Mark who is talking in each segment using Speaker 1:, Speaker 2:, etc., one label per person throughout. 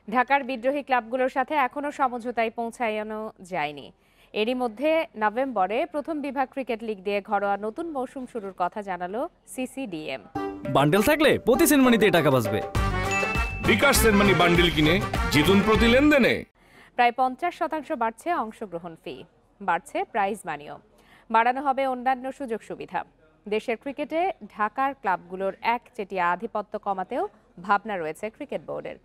Speaker 1: ঢাকার বিদ্রোহী ক্লাবগুলোর সাথে এখনো সমঝোতায় পৌঁছানো যায়নি। এরই মধ্যে নভেম্বরে প্রথম বিভাগ ক্রিকেট লিগ দিয়ে ঘরোয়া নতুন মৌসুম শুরুর কথা জানালো সিসিডিএম।
Speaker 2: বান্ডেল থাকলে প্রতি সেনমানিতে টাকা বাঁচবে।
Speaker 3: বিকাশ সেনমানি বান্ডেল কিনে জিতুন প্রতি লেনদেনে।
Speaker 1: প্রায় 50% বাড়ছে অংশগ্রহণ ফি, বাড়ছে প্রাইজ মানিও, বাড়ানো হবে অন্যান্য সুযোগ সুবিধা। দেশের ক্রিকেটে ঢাকার ক্লাবগুলোর একচেটিয়া আধিপত্য কমাতেও ভাবনা রয়েছে ক্রিকেট বোর্ডের।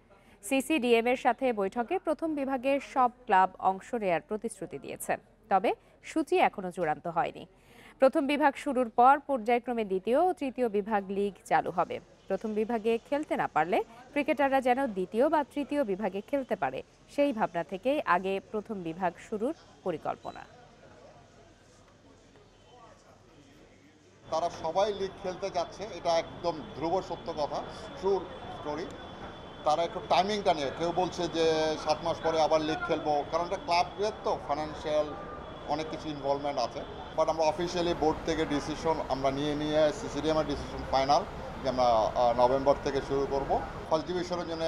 Speaker 1: সিসিডিএম এর সাথে বৈঠকে প্রথম বিভাগের সব ক্লাব অংশ নেয়ার প্রতিশ্রুতি দিয়েছে, তবে সূচি এখনো চূড়ান্ত হয়নি। প্রথম বিভাগ শুরুর পর পর্যায়ক্রমে দ্বিতীয় ও তৃতীয় বিভাগ লিগ চালু হবে। প্রথম বিভাগে খেলতে না পারলে ক্রিকেটাররা যেন দ্বিতীয় বা তৃতীয় বিভাগে খেলতে পারে, সেই ভাবনা থেকেই আগে প্রথম বিভাগ শুরুর পরিকল্পনা।
Speaker 4: তারা সবাই লিগ খেলতে যাচ্ছে, এটা একদম ধ্রুব সত্য কথা, ট্রু স্টোরি। তারা একটু টাইমিংটা নিয়ে, কেউ বলছে যে 7 মাস পরে আবার লিগ খেলবো, কারণ এটা ক্লাবের তো ফাইন্যান্সিয়াল অনেক কিছু ইনভলভমেন্ট আছে। বাট আমরা অফিসিয়ালি বোর্ড থেকে ডিসিশন আমরা নিয়ে সিসিডিএমের ডিসিশন ফাইনাল যে আমরা নভেম্বর থেকে শুরু করব। ফার্স্ট ডিভিশনের জন্য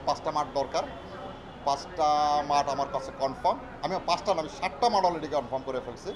Speaker 4: 5টা মাঠ দরকার। 5টা মাঠ আমার কাছে কনফার্ম, আমি 5টা না, আমি 7টা মাঠ অলরেডি কনফার্ম করে ফেলছি।